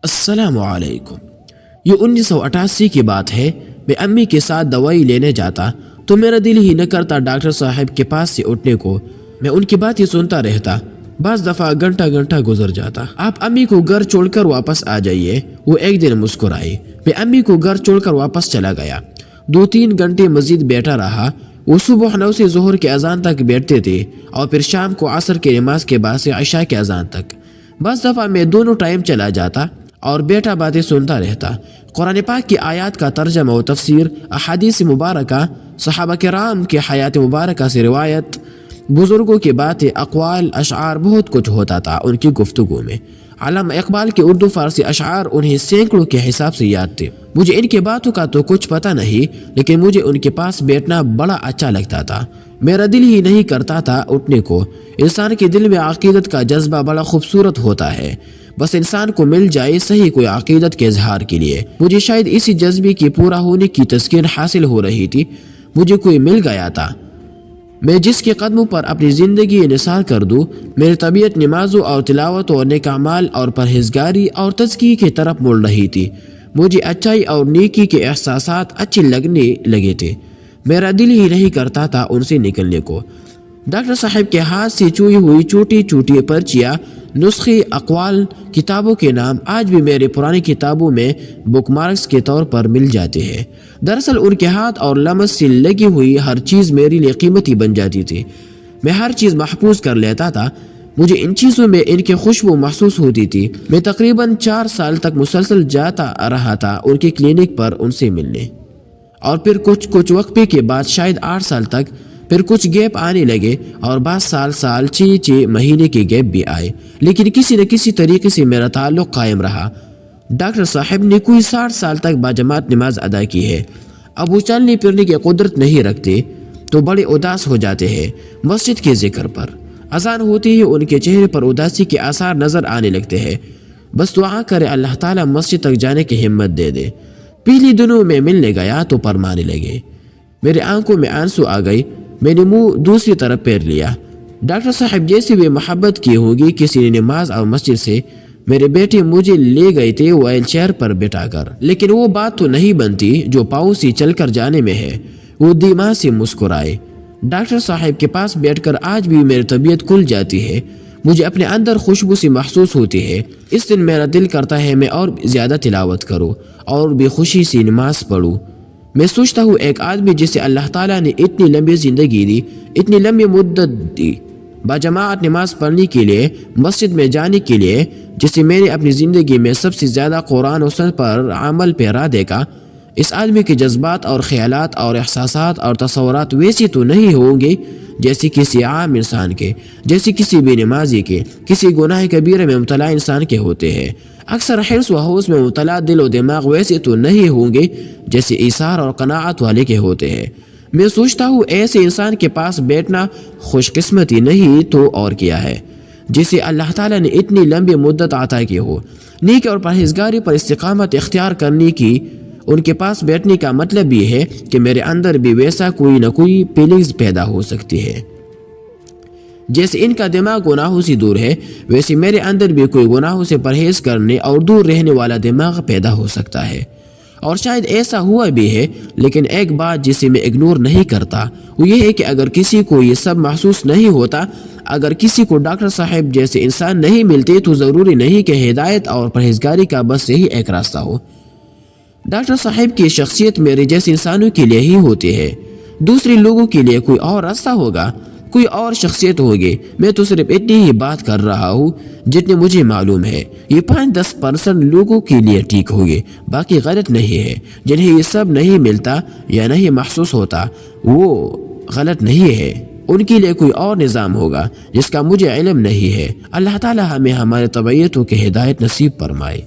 السلام علیکم۔ یہ 1988 کی بات ہے۔ میں امی کے ساتھ دوائی لینے جاتا تو میرا دل ہی نہ کرتا ڈاکٹر صاحب کے پاس سے اٹھنے کو۔ میں ان کی باتیں سنتا رہتا۔ بعض دفعہ گھنٹہ گزر جاتا۔ آپ امی کو گھر چھوڑ کر واپس آ جائیے۔ وہ ایک دن مسکرائی۔ میں امی کو گھر چھوڑ کر واپس چلا گیا۔ 2-3 گھنٹے مزید بیٹھا رہا۔ وہ صبح 9 سے ظہر کے اذان تک بیٹھتے تھے اور پھر شام کو عصر کی نماز کے بعد سے عشاء کے اذان تک۔ بعض دفعہ میں دونوں ٹائم چلا جاتا اور بیٹا باتیں سنتا رہتا۔ قرآن پاک کی آیات کا ترجمہ و تفسیر، احادیث مبارکہ، صحابہ کرام کے حیات مبارکہ سے روایت، بزرگوں کی باتیں، اقوال، اشعار، بہت کچھ ہوتا تھا ان کی گفتگو میں۔ علامہ اقبال کے اردو فارسی اشعار انہیں سینکڑوں کے حساب سے یاد تھے۔ مجھے ان کے باتوں کا تو کچھ پتہ نہیں، لیکن مجھے ان کے پاس بیٹھنا بڑا اچھا لگتا تھا۔ میرا دل ہی نہیں کرتا تھا اٹھنے کو۔ انسان کے دل میں عقیدت کا جذبہ بڑا خوبصورت ہوتا ہے، بس انسان کو مل جائے صحیح کوئی عقیدت کے اظہار کے لیے۔ مجھے شاید اسی جذبے کی پورا ہونے کی تسکین حاصل ہو رہی تھی۔ مجھے کوئی مل گیا تھا، میں جس کے قدموں پر اپنی زندگی انحصار کر دوں۔ میری طبیعت نمازوں اور تلاوت اور نیک اعمال اور پرہیزگاری اور تزکیے کی طرف مڑ رہی تھی۔ مجھے اچائی اور نیکی کے احساسات اچھے لگنے لگے تھے۔ میرا دل ہی نہیں کرتا تھا ان سے نکلنے کو۔ ڈاکٹر صاحب کے ہاتھ سے چوئی ہوئی چھوٹی چھوٹی پرچیاں، نسخے، اقوال، کتابوں کے نام آج بھی میرے پرانی کتابوں میں بک مارکس کے طور پر مل جاتے ہیں۔ دراصل ان کے ہاتھ اور لمس سے لگی ہوئی ہر چیز میرے لیے قیمتی بن جاتی تھی۔ میں ہر چیز محفوظ کر لیتا تھا۔ مجھے ان چیزوں میں ان کی خوشبو محسوس ہوتی تھی۔ میں تقریباً 4 سال تک مسلسل جاتا رہا تھا ان کے کلینک پر ان سے ملنے، اور پھر کچھ وقفے کے بعد شاید 8 سال تک، پھر کچھ گیپ آنے لگے اور بعض سال 6 مہینے کے گیپ بھی آئے، لیکن کسی نہ کسی طریقے سے میرا تعلق قائم رہا۔ ڈاکٹر صاحب نے کوئی 60 سال تک باجماعت نماز ادا کی ہے۔ اب وہ چلنے پھرنے کی قدرت نہیں رکھتے تو بڑے اداس ہو جاتے ہیں۔ مسجد کے ذکر پر اذان ہوتی ہی ان کے چہرے پر اداسی کے آثار نظر آنے لگتے ہیں۔ بس دعا کرے اللہ تعالیٰ مسجد تک جانے کی ہمت دے دے۔ پہلے دنوں میں ملنے گیا تو فرمانے لگے۔ میرے آنکھوں میں آنسو آ گئی۔ میں نے منہ دوسری طرف پھیر لیا۔ ڈاکٹر صاحب جیسے بھی محبت کی ہوگی کسی نے نماز اور مسجد سے، میرے بیٹے مجھے لے گئے تھے وہیل چیئر پر بٹھا کر، لیکن وہ بات تو نہیں بنتی جو پاؤں سے چل کر جانے میں ہے۔ وہ دماغ سے مسکرائے۔ ڈاکٹر صاحب کے پاس بیٹھ کر آج بھی میری طبیعت کھل جاتی ہے۔ مجھے اپنے اندر خوشبو سے محسوس ہوتی ہے۔ اس دن میرا دل کرتا ہے میں اور زیادہ تلاوت کروں اور بھی خوشی سے نماز پڑھوں۔ میں سوچتا ہوں ایک آدمی جسے اللہ تعالیٰ نے اتنی لمبی زندگی دی، اتنی لمبی مدت دی، باجماعت نماز پڑھنے کے لیے، مسجد میں جانے کے لیے، جسے میں نے اپنی زندگی میں سب سے زیادہ قرآن و سنت پر عمل پیرا دیکھا، اس آدمی کے جذبات اور خیالات اور احساسات اور تصورات ویسے تو نہیں ہوں گے جیسے کسی عام انسان کے، جیسے کسی بے نمازی کے، کسی گناہ کبیرہ میں مبتلا انسان کے ہوتے ہیں۔ اکثر حرص و حوث میں مبتلا دل و دماغ ویسے تو نہیں ہوں گے جیسے ایثار اور قناعت والے کے ہوتے ہیں۔ میں سوچتا ہوں ایسے انسان کے پاس بیٹھنا خوش قسمتی نہیں تو اور کیا ہے، جسے اللہ تعالیٰ نے اتنی لمبی مدت عطا کی ہو۔ نیکی اور پرہیزگاری پر استقامت اختیار کرنے کی ان کے پاس بیٹھنے کا مطلب یہ ہے کہ میرے اندر بھی ویسا کوئی نہ کوئی فیلنگز پیدا ہو سکتی ہے۔ جیسے ان کا دماغ گناہوں سے دور ہے، ویسے میرے اندر بھی کوئی گناہوں سے پرہیز کرنے اور دور رہنے والا دماغ پیدا ہو سکتا ہے۔ اور شاید ایسا ہوا بھی ہے، لیکن ایک بات جسے میں اگنور نہیں کرتا وہ یہ ہے کہ اگر کسی کو یہ سب محسوس نہیں ہوتا، اگر کسی کو ڈاکٹر صاحب جیسے انسان نہیں ملتے، تو ضروری نہیں کہ ہدایت اور پرہیزگاری کا بس یہی ایک راستہ ہو۔ ڈاکٹر صاحب کی شخصیت میرے جیسے انسانوں کے لیے ہی ہوتی ہے، دوسرے لوگوں کے لیے کوئی اور راستہ ہوگا، کوئی اور شخصیت ہوگی۔ میں تو صرف اتنی ہی بات کر رہا ہوں جتنی مجھے معلوم ہے۔ یہ 5-10% لوگوں کے لیے ٹھیک ہوگی، باقی غلط نہیں ہے۔ جنہیں یہ سب نہیں ملتا یا نہیں محسوس ہوتا وہ غلط نہیں ہے، ان کے لیے کوئی اور نظام ہوگا جس کا مجھے علم نہیں ہے۔ اللہ تعالی ہمیں ہمارے طبیعتوں کی ہدایت نصیب فرمائے۔